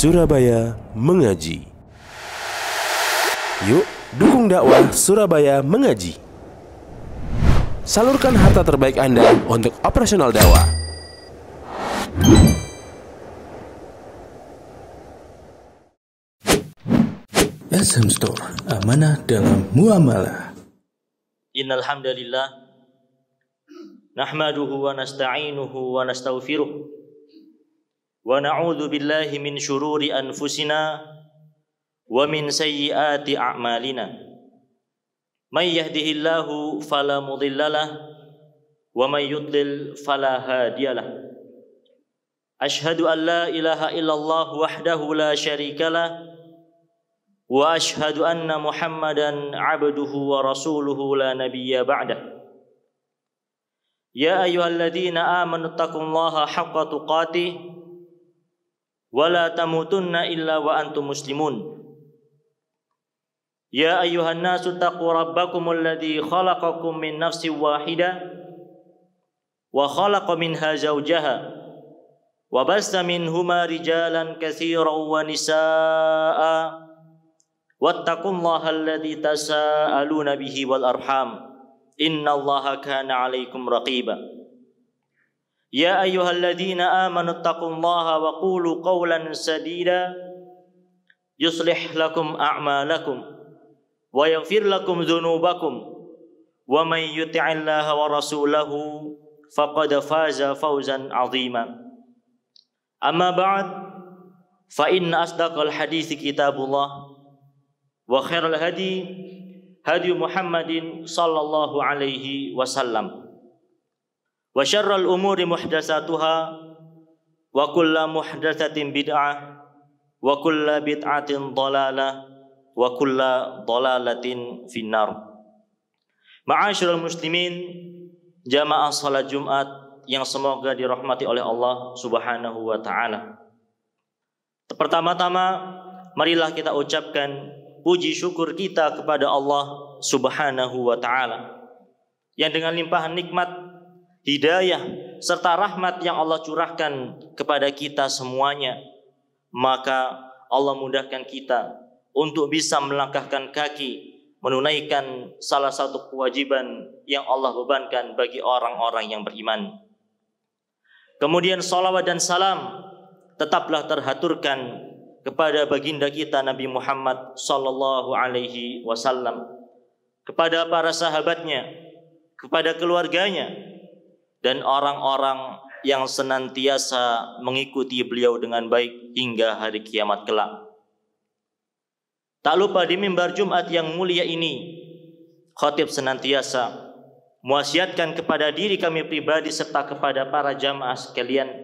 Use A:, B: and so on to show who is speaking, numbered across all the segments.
A: Surabaya Mengaji. Yuk, dukung dakwah Surabaya Mengaji. Salurkan harta terbaik Anda untuk operasional dakwah.
B: SM Store, amanah dalam muamalah.
C: Innal hamdalillah nahmaduhu wa nasta'inuhu wa nastaghfiruh wa na'udzu billahi min syururi anfusina wa min sayyiati a'malina. May yahdihillahu fala mudhillalah wa may yudlil fala hadiyalah. Asyhadu an la ilaha illallah wahdahu la syarikalah wa asyhadu anna Muhammadan abduhu wa rasuluhu la nabiyya ba'dah. Ya ayyuhalladzina amanu taqullaha haqqa tuqatih wa la tamutunna illa wa antum muslimun. Ya ayyuhan nasu taqu rabbakumul ladzi khalaqakum min nafsin wahidah wa khalaqa minha zawjaha wa bassa minhuma rijalan katsiran wa nisaa'a wattaqullaha alladzi tasaaluna bihi wal arham innallaha kana 'alaikum raqiba. Ya ayyuhalladzina amanu taqullaha wa qulu qawlan sadida yuslih lakum a'malakum wa yaghfir lakum dhunubakum wa may yuti'illaha wa rasulahu faqad faza fawzan 'azima. Amma ba'd, fa inna asdaqal hadithi kitabullah wa khairal hadi hadi Muhammadin sallallahu alaihi wasallam wa syarral umuri muhdatsatuha wa kullu muhdatsatin bid'ah wa kullu bid'atin dhalalah wa kullu dhalalatin finnar. Ma'asyiral muslimin, jamaah salat Jumat yang semoga dirahmati oleh Allah Subhanahu wa taala. Pertama-tama marilah kita ucapkan puji syukur kita kepada Allah Subhanahu wa ta'ala yang dengan limpahan nikmat, hidayah, serta rahmat yang Allah curahkan kepada kita semuanya, maka Allah mudahkan kita untuk bisa melangkahkan kaki menunaikan salah satu kewajiban yang Allah bebankan bagi orang-orang yang beriman. Kemudian salawat dan salam tetaplah terhaturkan kepada baginda kita Nabi Muhammad sallallahu alaihi wasallam, kepada para sahabatnya, kepada keluarganya, dan orang-orang yang senantiasa mengikuti beliau dengan baik hingga hari kiamat kelak. Tak lupa di mimbar Jumat yang mulia ini, khatib senantiasa mewasiatkan kepada diri kami pribadi serta kepada para jamaah sekalian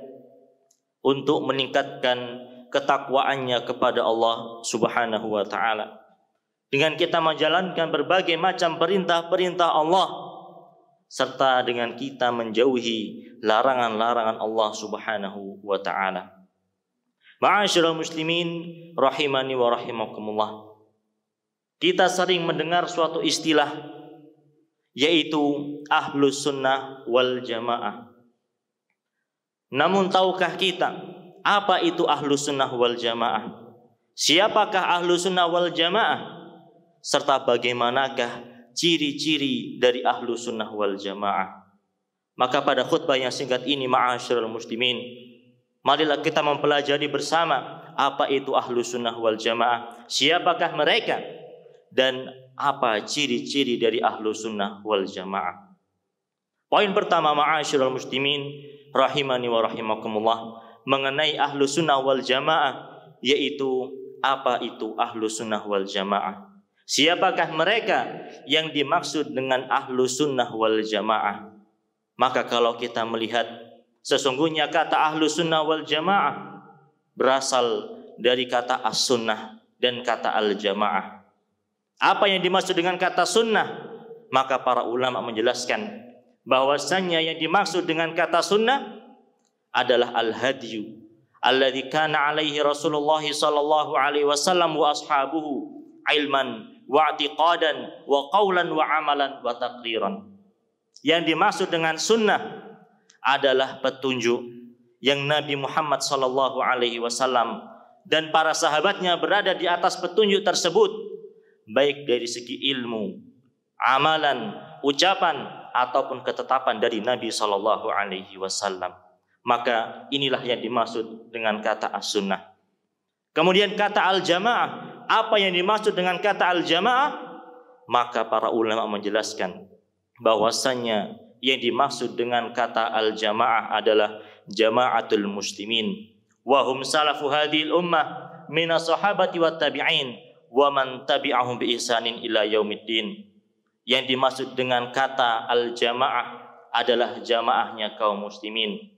C: untuk meningkatkan ketakwaannya kepada Allah Subhanahu wa ta'ala dengan kita menjalankan berbagai macam perintah-perintah Allah serta dengan kita menjauhi larangan-larangan Allah Subhanahu wa ta'ala. Ma'asyiral muslimin rahimani wa rahimakumullah. Kita sering mendengar suatu istilah yaitu ahlus sunnah wal jamaah. Namun tahukah kita apa itu ahlus sunnah wal jamaah? Siapakah ahlus sunnah wal jamaah? Serta bagaimanakah ciri-ciri dari ahlus sunnah wal jamaah? Maka pada khutbah yang singkat ini, ma'asyiral muslimin, marilah kita mempelajari bersama apa itu ahlus sunnah wal jamaah, siapakah mereka, dan apa ciri-ciri dari ahlus sunnah wal jamaah. Poin pertama, ma'asyiral muslimin rahimani wa rahimakumullah, mengenai ahlus sunnah wal jamaah, yaitu apa itu ahlus sunnah wal jamaah, siapakah mereka yang dimaksud dengan ahlus sunnah wal jamaah. Maka kalau kita melihat, sesungguhnya kata ahlus sunnah wal jamaah berasal dari kata as-sunnah dan kata al-jamaah. Apa yang dimaksud dengan kata sunnah? Maka para ulama menjelaskan bahwasannya yang dimaksud dengan kata sunnah adalah al-hadyu alladzi kana alaihi Rasulullah sallallahu alaihi wasallam wa ashabuhu ilman wa i'tiqadan wa qawlan wa amalan wa taqriran. Yang dimaksud dengan sunnah adalah petunjuk yang Nabi Muhammad sallallahu alaihi wasallam dan para sahabatnya berada di atas petunjuk tersebut, baik dari segi ilmu, amalan, ucapan ataupun ketetapan dari Nabi sallallahu alaihi wasallam. Maka inilah yang dimaksud dengan kata as-sunnah. Kemudian kata al-jamaah, apa yang dimaksud dengan kata al-jamaah? Maka para ulama menjelaskan bahwasannya yang dimaksud dengan kata al-jamaah adalah jama'atul muslimin wa hum salafu hadhil ummah min as-sahabati wat tabi'in wa man tabi'ahum bi ihsanin ila yaumiddin. Yang dimaksud dengan kata al-jamaah adalah jamaahnya kaum muslimin.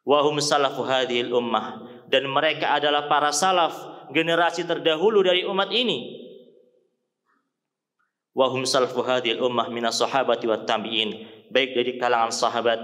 C: Wa hum salafu hadhil ummah, dan mereka adalah para salaf, generasi terdahulu dari umat ini. Wa hum salafu hadhil ummah minas sahabati wat tabi'in, baik dari kalangan sahabat,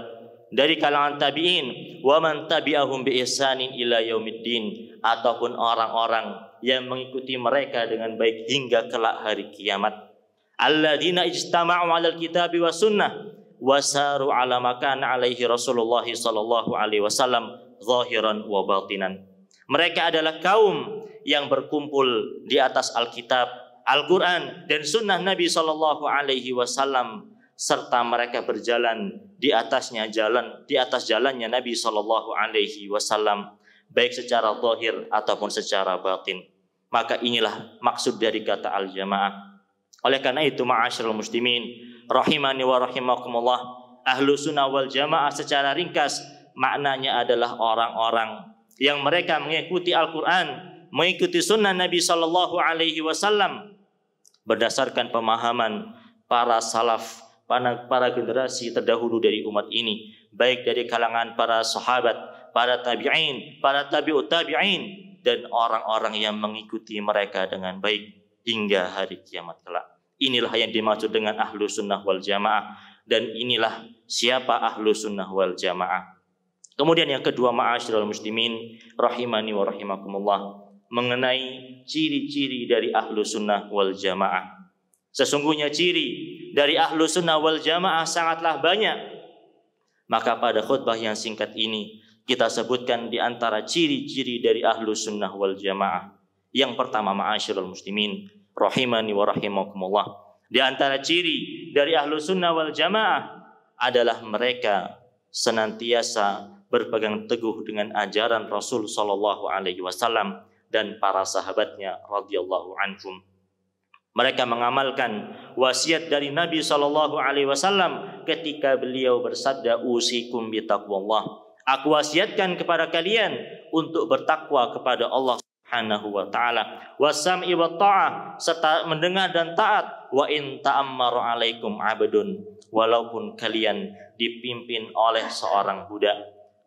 C: dari kalangan tabi'in, wa man tabi'ahum bi ihsanin ila yaumiddin, ataupun orang-orang yang mengikuti mereka dengan baik hingga kelak hari kiamat. Alladzina ijtama'u 'alal kitabi was sunnah wa saru 'ala ma kana 'alaihi Rasulullah sallallahu alaihi wasallam zahiran wa batinan. Mereka adalah kaum yang berkumpul di atas Alkitab, Al-Quran dan sunnah Nabi sallallahu alaihi wasallam, serta mereka berjalan di atas jalannya Nabi sallallahu alaihi wasallam, baik secara zahir ataupun secara batin. Maka inilah maksud dari kata al-jamaah. Oleh karena itu, ma'asyiral muslimin rahimani wa rahimakumullah, ahlu sunnah wal jamaah secara ringkas maknanya adalah orang-orang yang mereka mengikuti Al-Quran, mengikuti sunnah Nabi sallallahu alaihi wasallam berdasarkan pemahaman para salaf, para generasi terdahulu dari umat ini, baik dari kalangan para sahabat, para tabi'in, para tabi'ut tabi'in, dan orang-orang yang mengikuti mereka dengan baik hingga hari kiamat kelak. Inilah yang dimaksud dengan ahlu sunnah wal jamaah, dan inilah siapa ahlu sunnah wal jamaah. Kemudian yang kedua, ma'asyiral muslimin rahimani wa rahimakumullah, mengenai ciri-ciri dari ahlu sunnah wal jamaah. Sesungguhnya ciri dari ahlu sunnah wal jamaah sangatlah banyak. Maka pada khutbah yang singkat ini kita sebutkan di antara ciri-ciri dari ahlu sunnah wal jamaah. Yang pertama, ma'asyiral muslimin rahimani wa rahimakumullah, di antara ciri dari ahlu sunnah wal jamaah adalah mereka senantiasa berpegang teguh dengan ajaran Rasul sallallahu alaihi wasallam dan para sahabatnya radhiyallahu anhum. Mereka mengamalkan wasiat dari Nabi sallallahu alaihi wasallam ketika beliau bersabda, usikum bitaqwallah, aku wasiatkan kepada kalian untuk bertakwa kepada Allah Subhanahu wa taala, wasam'i wa ta'ah, serta mendengar dan taat, wa in ta'ammaru alaikum 'abdun, walaupun kalian dipimpin oleh seorang budak,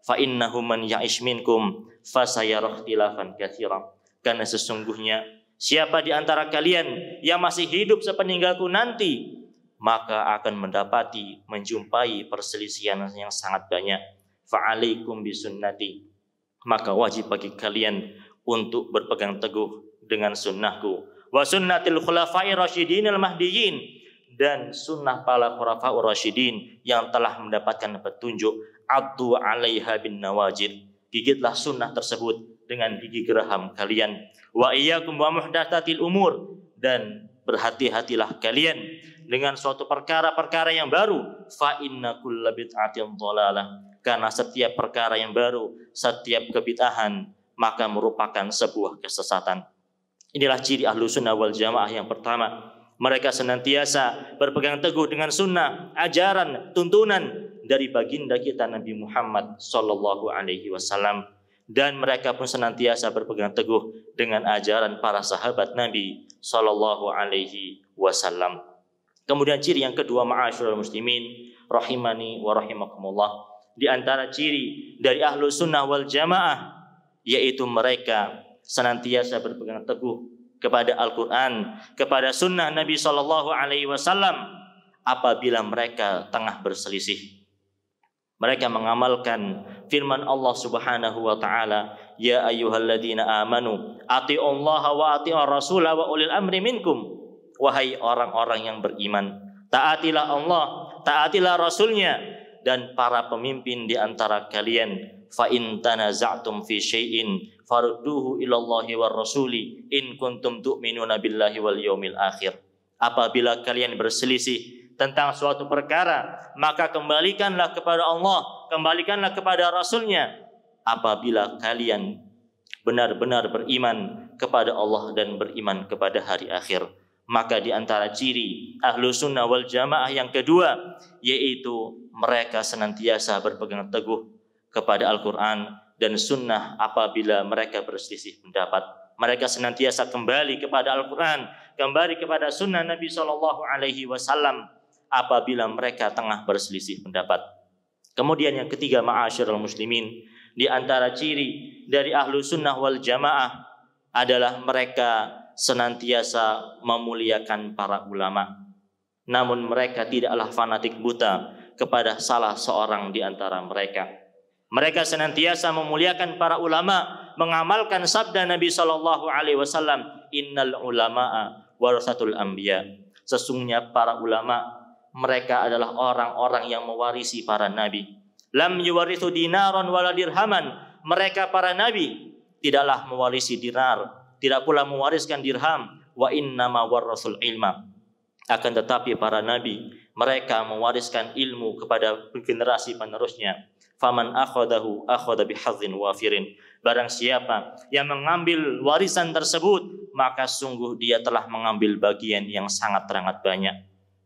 C: fa innahu man ya'ish minkum fasayara ikhtilafan katsiran, karena sesungguhnya siapa di antara kalian yang masih hidup sepeninggalku nanti, maka akan menjumpai perselisihan yang sangat banyak. Fa'alaikum bisunnati, maka wajib bagi kalian untuk berpegang teguh dengan sunnahku, wa sunnatil khulafai rasyidin al-mahdiyyin, dan sunnah para khulafaur rasyidin yang telah mendapatkan petunjuk. Addu 'alaiha bin nawajid, gigitlah sunnah tersebut dengan gigi geraham kalian. Wa iyyakum wa muhdatsatil umur, dan berhati-hatilah kalian dengan suatu perkara-perkara yang baru. Fa inna kulla bid'atin dhalalah, karena setiap perkara yang baru, setiap kebid'ahan, maka merupakan sebuah kesesatan. Inilah ciri ahlu sunnah wal jamaah yang pertama. Mereka senantiasa berpegang teguh dengan sunnah, ajaran, tuntunan dari baginda kita Nabi Muhammad sallallahu alaihi wasallam, dan mereka pun senantiasa berpegang teguh dengan ajaran para sahabat Nabi sallallahu alaihi wasallam. Kemudian ciri yang kedua, ma'asyiral muslimin rahimani wa rahimakumullah, di antara ciri dari ahlu sunnah wal jamaah yaitu mereka senantiasa berpegang teguh kepada Al-Quran, kepada sunnah Nabi sallallahu alaihi wasallam apabila mereka tengah berselisih. Mereka mengamalkan firman Allah Subhanahu wa taala, ya ayyuhalladzina amanu atiullaha wa atiur rasula wa ulil amri minkum, wahai orang-orang yang beriman, taatilah Allah, taatilah Rasulnya, dan para pemimpin di antara kalian. Fa in tanaza'tum fi syai'in farudduhu ilallahi war rasuli in kuntum tu'minuna billahi wal yaumil akhir. Apabila kalian berselisih tentang suatu perkara, maka kembalikanlah kepada Allah, kembalikanlah kepada Rasulnya. Apabila kalian benar-benar beriman kepada Allah dan beriman kepada hari akhir. Maka di antara ciri ahlu sunnah wal jamaah yang kedua, yaitu mereka senantiasa berpegang teguh kepada Al-Quran dan sunnah apabila mereka berselisih pendapat. Mereka senantiasa kembali kepada Al-Quran, kembali kepada sunnah Nabi SAW apabila mereka tengah berselisih pendapat. Kemudian yang ketiga, ma'asyiral muslimin, di antara ciri dari ahlu sunnah wal jamaah adalah mereka senantiasa memuliakan para ulama. Namun mereka tidaklah fanatik buta kepada salah seorang di antara mereka. Mereka senantiasa memuliakan para ulama, mengamalkan sabda Nabi SAW, innal ulama'a warasatul anbiya. Sesungguhnya para ulama, mereka adalah orang-orang yang mewarisi para nabi. Lam yuwarithu dinaron wala dirhaman. Mereka para nabi tidaklah mewarisi dinar, tidak pula mewariskan dirham. Wa innama warasul ilma. Akan tetapi para nabi, mereka mewariskan ilmu kepada generasi penerusnya. Faman akhadahu akhadha bihadzin wafirin. Barang siapa yang mengambil warisan tersebut, maka sungguh dia telah mengambil bagian yang sangat banyak.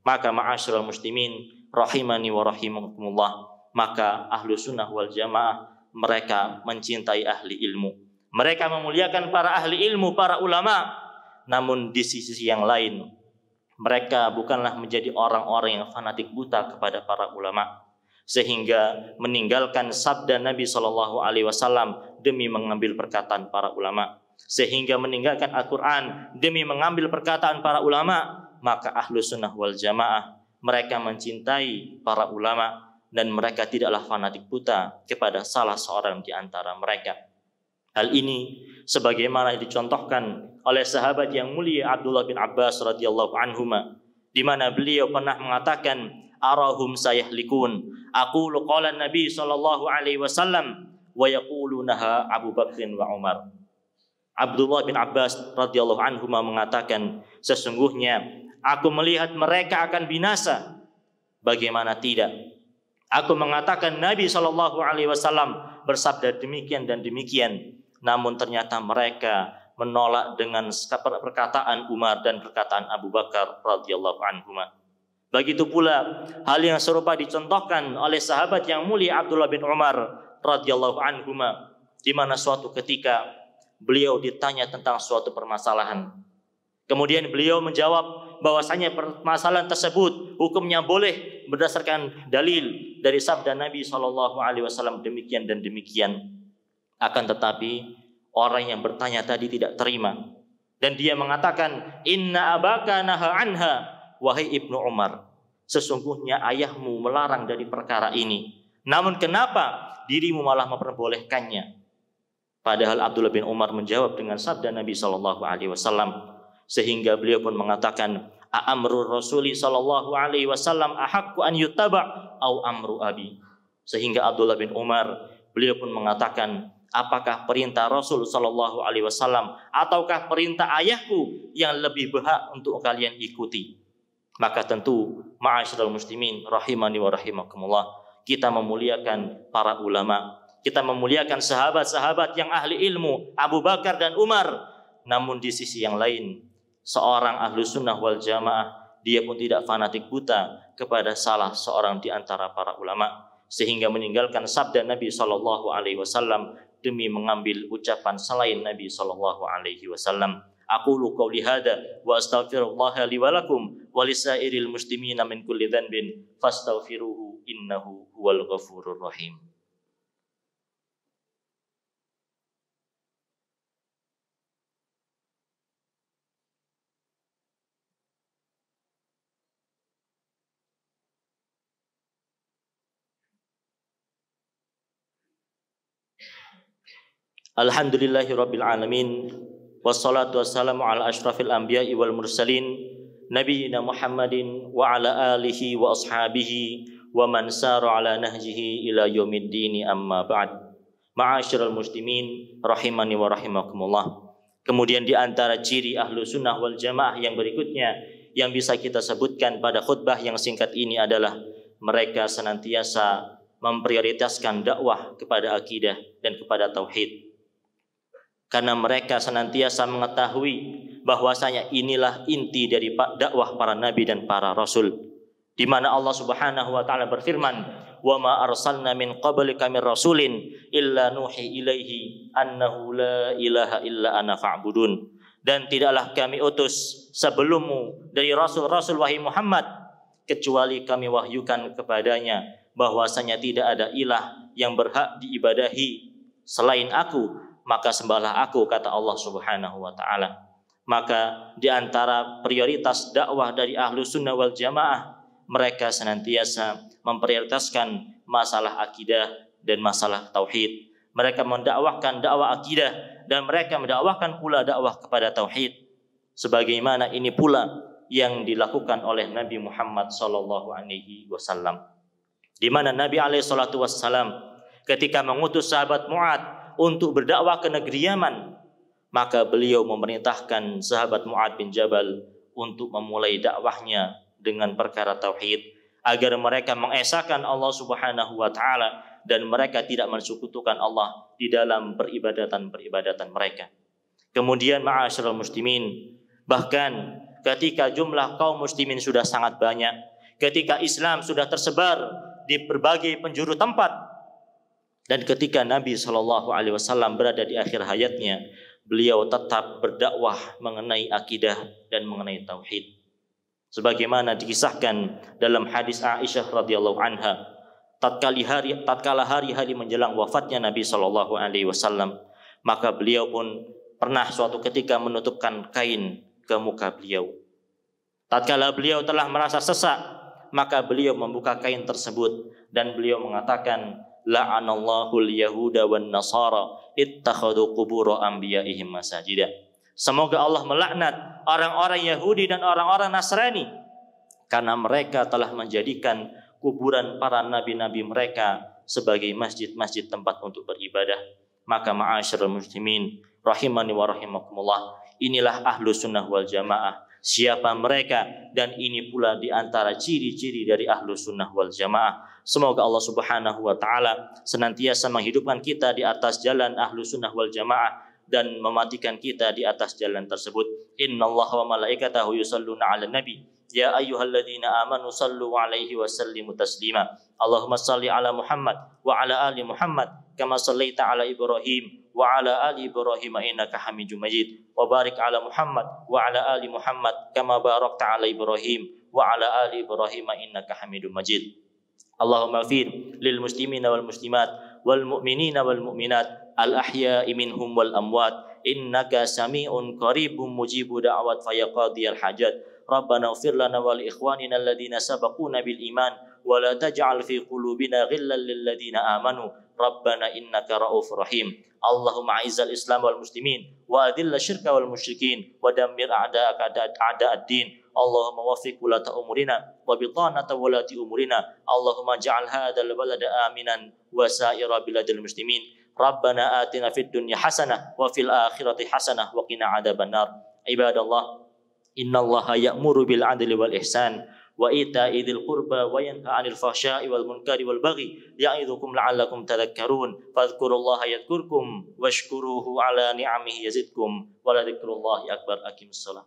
C: Maka ma'asyiral muslimin rahimani wa rahimakumullah, maka ahlu sunnah wal jamaah mereka mencintai ahli ilmu. Mereka memuliakan para ahli ilmu, para ulama. Namun di sisi yang lain, mereka bukanlah menjadi orang-orang yang fanatik buta kepada para ulama, sehingga meninggalkan sabda Nabi SAW demi mengambil perkataan para ulama, sehingga meninggalkan Al-Quran demi mengambil perkataan para ulama. Maka ahlu sunnah wal jamaah mereka mencintai para ulama dan mereka tidaklah fanatik buta kepada salah seorang di antara mereka. Hal ini sebagaimana dicontohkan oleh sahabat yang mulia Abdullah bin Abbas radhiyallahu anhuma, di mana beliau pernah mengatakan, arahum sayahlikun, aqulu qala Nabi sallallahu alaihi wasallam wa yaqulunaha Abu Bakrin wa Umar. Abdullah bin Abbas radhiyallahu anhuma mengatakan, sesungguhnya aku melihat mereka akan binasa. Bagaimana tidak? Aku mengatakan Nabi sallallahu alaihi wasallam bersabda demikian dan demikian. Namun ternyata mereka menolak dengan perkataan Umar dan perkataan Abu Bakar radhiyallahu anhuma. Begitu pula hal yang serupa dicontohkan oleh sahabat yang mulia Abdullah bin Umar radhiyallahu anhuma, di mana suatu ketika beliau ditanya tentang suatu permasalahan. Kemudian beliau menjawab bahwasanya permasalahan tersebut hukumnya boleh berdasarkan dalil dari sabda Nabi SAW demikian dan demikian. Akan tetapi orang yang bertanya tadi tidak terima dan dia mengatakan, inna abaka naha anha, wahai Ibnu Umar, sesungguhnya ayahmu melarang dari perkara ini, namun kenapa dirimu malah memperbolehkannya? Padahal Abdullah bin Umar menjawab dengan sabda Nabi SAW, sehingga beliau pun mengatakan, amru Rasuli SAW ahaqqu an yuttaba' au amru abi. Sehingga Abdullah bin Umar beliau pun mengatakan, apakah perintah Rasul SAW ataukah perintah ayahku yang lebih berhak untuk kalian ikuti? Maka tentu ma'asyiral muslimin rahimani wa rahimakumullah, kita memuliakan para ulama, kita memuliakan sahabat-sahabat yang ahli ilmu, Abu Bakar dan Umar. Namun di sisi yang lain, seorang ahlu sunnah wal jamaah, dia pun tidak fanatik buta kepada salah seorang di antara para ulama, sehingga meninggalkan sabda Nabi SAW demi mengambil ucapan selain Nabi SAW. Aqulu qawli hadza wa astaghfirullah li wa lakum wa lisairil muslimina min kulli dhanbin fastaghfiruhu innahu huwal ghafurur rahim. Alhamdulillahi rabbil alamin, wassalatu wassalamu ala ashrafil anbiya'i wal mursalin, nabiyina Muhammadin wa ala alihi wa ashabihi wa man sara ala nahjihi ila yaumiddin, amma ba'd. Ma'asyiral muslimin rahimani wa rahimakumullah. Kemudian di antara ciri ahlu sunnah wal jamaah yang berikutnya yang bisa kita sebutkan pada khutbah yang singkat ini adalah mereka senantiasa memprioritaskan dakwah kepada akidah dan kepada tauhid. Karena mereka senantiasa mengetahui bahwasanya inilah inti dari dakwah para nabi dan para rasul, di mana Allah Subhanahu wa taala berfirman, "Wa ma arsalna min qablika min rasulin illa nuhi ilaihi annahu la ilaha illa ana fa'budun." Dan tidaklah kami utus sebelummu dari rasul-rasul wahai Muhammad kecuali kami wahyukan kepadanya bahwasanya tidak ada ilah yang berhak diibadahi selain aku, maka sembahlah aku, kata Allah Subhanahu wa taala. Maka di antara prioritas dakwah dari ahlu sunnah wal jamaah, mereka senantiasa memprioritaskan masalah akidah dan masalah tauhid. Mereka mendakwahkan dakwah akidah dan mereka mendakwahkan pula dakwah kepada tauhid. Sebagaimana ini pula yang dilakukan oleh Nabi Muhammad sallallahu alaihi wasallam. Di mana Nabi alaihi salatu wasallam ketika mengutus sahabat Mu'ad untuk berdakwah ke negeri Yaman, maka beliau memerintahkan sahabat Mu'ad bin Jabal untuk memulai dakwahnya dengan perkara tauhid, agar mereka mengesahkan Allah Subhanahu wa taala dan mereka tidak mensekutukan Allah di dalam peribadatan mereka. Kemudian ma'asyiral muslimin, bahkan ketika jumlah kaum muslimin sudah sangat banyak, ketika Islam sudah tersebar di berbagai penjuru tempat, dan ketika Nabi SAW berada di akhir hayatnya, beliau tetap berdakwah mengenai akidah dan mengenai tauhid. Sebagaimana dikisahkan dalam hadis Aisyah radhiyallahu anha, tatkala hari-hari menjelang wafatnya Nabi SAW, maka beliau pun pernah suatu ketika menutupkan kain ke muka beliau. Tatkala beliau telah merasa sesak, maka beliau membuka kain tersebut dan beliau mengatakan, la'anallahu al-yahuda wan nasara ittakhadhu qubur anbiya'ihim masajida. Semoga Allah melaknat orang-orang Yahudi dan orang-orang Nasrani karena mereka telah menjadikan kuburan para nabi-nabi mereka sebagai masjid-masjid tempat untuk beribadah. Maka ma'asyiral muslimin rahimani wa rahimakumullah, inilah ahlu sunnah wal jamaah. Siapa mereka? Dan ini pula di antara ciri-ciri dari ahlu sunnah wal jamaah. Semoga Allah Subhanahu wa taala senantiasa menghidupkan kita di atas jalan ahlu sunnah wal jamaah dan mematikan kita di atas jalan tersebut. Innallaha wa malaikatahu yusalluna 'alan nabi ya ayyuhalladzina amanu sallu 'alaihi wa sallimu taslima. Allahumma salli 'ala Muhammad wa 'ala ali Muhammad kama sallaita 'ala Ibrahim wa 'ala ali Ibrahim innaka Hamidum Majid. Wa barik 'ala Muhammad wa 'ala ali Muhammad kama barakta 'ala Ibrahim wa 'ala ali Ibrahim innaka Hamidum Majid. Allahumma ighfir lil muslimina wal muslimat wal mu'minina wal mu'minat al ahya'i minhum wal amwat innaka sami'un qaribun mujibu da'wat fayaqadiyal hajat. Rabbana ighfir lana wa li ikhwanina alladhina sabaquna bil iman wa la taj'al fi qulubina ghillan lil ladzina amanu Rabbana innaka ra'ufur rahim. Allahumma a'izzal Islam wal muslimin wa adhilla syirka wal musyrikin wa dammir a'da'aka a'da'ad-din. Allahumma waffiq wulata umurina wa bitanata wulati umurina. Allahumma ja'al hadzal balada aminan wa sa'ira biladil muslimin. Rabbana atina fid dunya hasanah wa fil akhirati hasanah wa qina adzabannar. Ibadallah, innallaha ya'muru bil 'adli wal ihsan wa ita'i dzil qurba wa yanha 'anil fahsya'i wal munkari wal baghi ya'idzukum la'allakum tadhakkarun. Fadhkurullaha yadhkurkum washkuruhu 'ala ni'amihi yazidkum wa la dzikrullahi akbar. Aqimussalah.